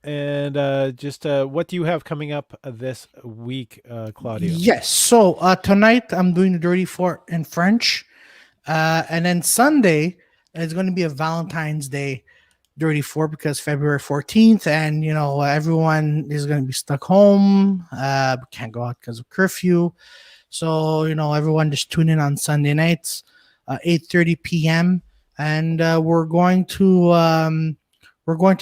And just what do you have coming up this week, Claudio? Yes. So tonight I'm doing the Dirty Four in French, and then Sunday is going to be a Valentine's Day Dirty Four because February 14th, and everyone is going to be stuck home. We can't go out because of curfew, so everyone just tune in on Sunday nights, 8:30 p.m. and we're going to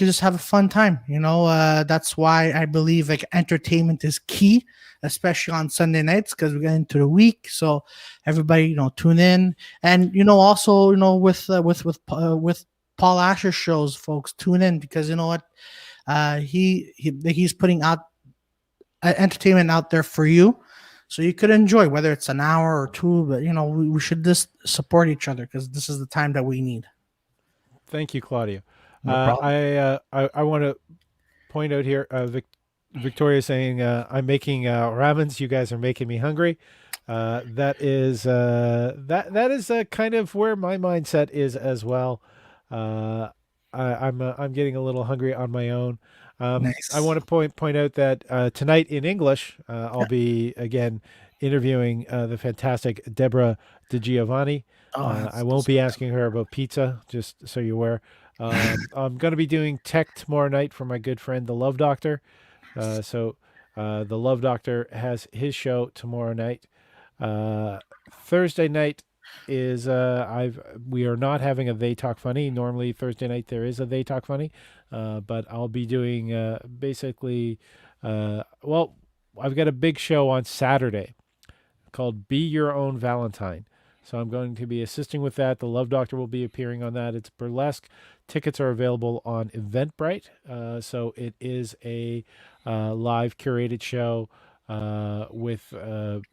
just have a fun time. That's why I believe like entertainment is key, especially on Sunday nights because we get into the week. So everybody, tune in, and also with Paul Asher shows, folks, tune in because you know what, he's putting out entertainment out there for you. So you could enjoy whether it's an hour or two, but we should just support each other because this is the time that we need. Thank you, Claudio. No problem. I want to point out here, Victoria saying I'm making ramens. You guys are making me hungry. That is kind of where my mindset is as well. Uh, I'm getting a little hungry on my own. I Nice. want to point out that tonight in English, I'll Yeah. be again interviewing the fantastic Deborah DiGiovanni. Oh, I that's won't be asking her about pizza, just so you're aware. I'm going to be doing tech tomorrow night for my good friend, the Love Doctor. The Love Doctor has his show tomorrow night. Uh, Thursday night is I've we are not having a They Talk Funny. Normally Thursday night there is a They Talk Funny, but I'll be doing basically. Well, I've got a big show on Saturday called Be Your Own Valentine. So I'm going to be assisting with that. The Love Doctor will be appearing on that. It's burlesque. Tickets are available on Eventbrite. So it is a live curated show with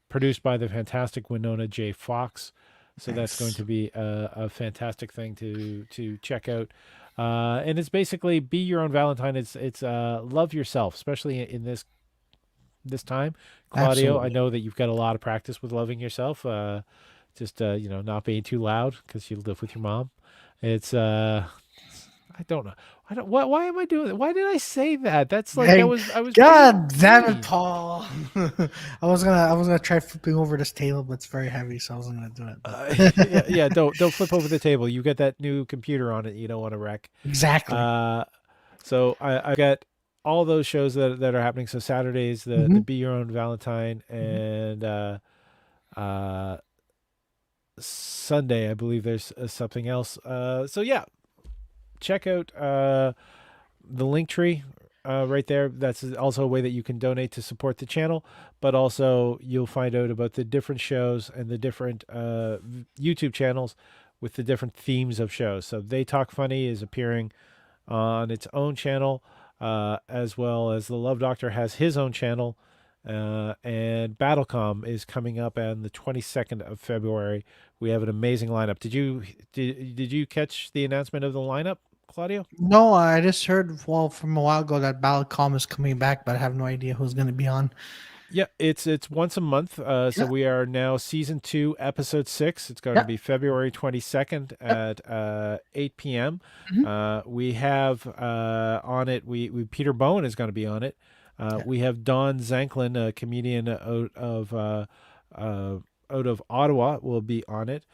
produced by the fantastic Winona J. Fox. So that's going nice. to be a fantastic thing to check out. And it's basically be your own Valentine. It's love yourself, especially in this time. Claudio, I Absolutely. know that you've got a lot of practice with loving yourself. Just not being too loud because you live with your mom. It's I don't know. I don't. Why am I doing that? Why did I say that? That's like Hey, I was being God damn it, mean. Paul. I was gonna try flipping over this table, but it's very heavy, so I wasn't gonna do it. But Yeah, yeah. Don't flip over the table. You got that new computer on it. You don't want to wreck. exactly. Uh, so I got all those shows that are happening. So Saturdays, the Hmm. Be Your Own Valentine, Hmm. and uh, Sunday, I believe there's something else. So yeah, check out the link tree right there. That's also a way that you can donate to support the channel, but also you'll find out about the different shows and the different YouTube channels with the different themes of shows. So They Talk Funny is appearing on its own channel, as well as the Love Doctor has his own channel. And Battlecom is coming up on the 22nd of February. We have an amazing lineup. Did you catch the announcement of the lineup, Claudio? No, I just heard from a while ago that Balcom is coming back, but I have no idea who's gonna be on. Yeah, it's once a month. So Yeah. we are now season 2, episode 6. It's going to Yeah. be February 22nd Yep. at 8 p.m. Hmm. We have on it. We Peter Bowen is going to be on it. Yeah. We have Don Zanklin, a comedian out of Ottawa, will be on it.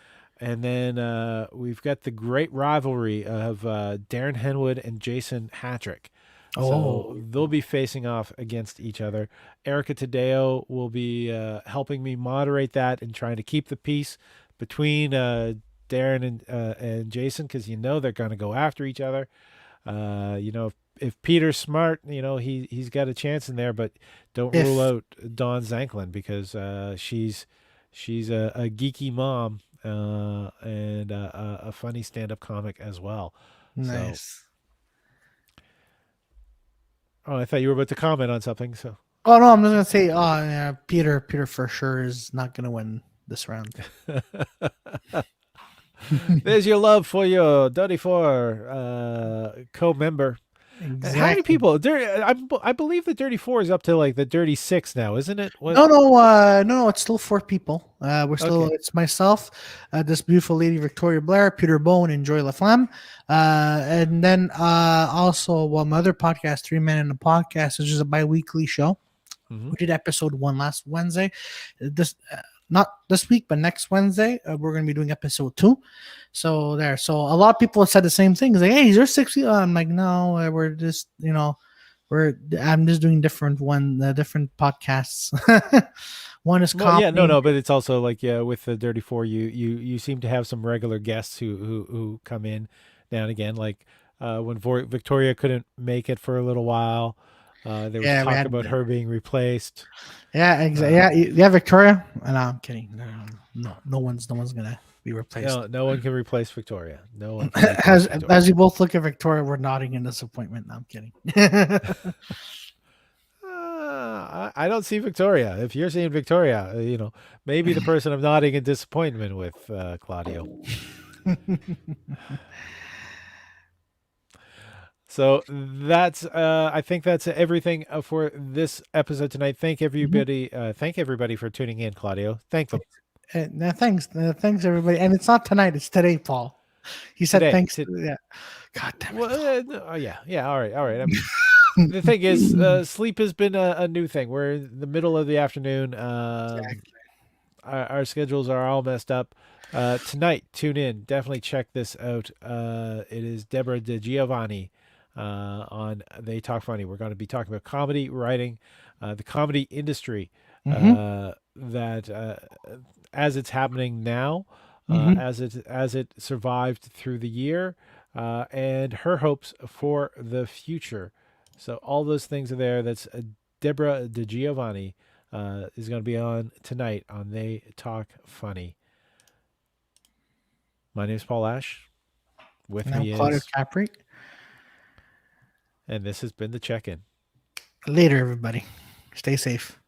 And then we've got the great rivalry of Darren Henwood and Jason Hattrick. So Oh, they'll be facing off against each other. Erica Tadeo will be helping me moderate that and trying to keep the peace between Darren and Jason, because they're going to go after each other. If Peter's smart, he's got a chance in there, but don't rule if out Dawn Zanklin, because she's a geeky mom and a funny stand-up comic as well. So, nice. oh, I thought you were about to comment on something. So, Oh no, I'm just gonna say, yeah, Peter for sure is not gonna win this round. there's your love for your Dirty Four co-member. How many Exactly. people? I believe the Dirty Four is up to like the Dirty Six now, isn't it? What? No. It's still 4 people. We're still. Okay. It's myself, this beautiful lady Victoria Blair, Peter Bowen, and Joy Laflamme, and then also my other podcast, 3 Men in a Podcast, which is a bi-weekly show. Mm-hmm. We did episode 1 last Wednesday. This not this week, but next Wednesday we're going to be doing episode 2. So there. So a lot of people have said the same thing. It's like, hey, is there 60? I'm like, no, we're just I'm just doing different podcasts. One is Well, yeah, comedy. no, but it's also like, yeah, with the Dirty Four, you seem to have some regular guests who come in now and again. Like when Victoria couldn't make it for a little while, there was Yeah, we talk had about her being replaced. Yeah, exactly. Yeah, Victoria. No, I'm kidding. No one's gonna be replaced. No one can replace Victoria. No one can replace As Victoria. as you both look at Victoria, we're nodding in disappointment. No, I'm kidding. I don't see Victoria. If you're seeing Victoria, maybe the person I'm nodding in disappointment with, Claudio. So I think that's everything for this episode tonight. Thank everybody for tuning in, Claudio. Thank them. Thanks everybody. And it's not tonight; it's today, Paul. He said Today. thanks. Yeah. God damn it. Well, yeah. All right. I mean, the thing is, sleep has been a new thing. We're in the middle of the afternoon. Exactly. Our schedules are all messed up. Tonight, tune in. Definitely check this out. It is Deborah DiGiovanni on They Talk Funny. We're going to be talking about comedy writing, the comedy industry, that as it's happening now, as it survived through the year, and her hopes for the future. So all those things are there. That's Deborah DiGiovanni is going to be on tonight on They Talk Funny. My name is Paul Ash. With And I'm me Claudio is, Capri. and this has been The Check In. Later, everybody. Stay safe.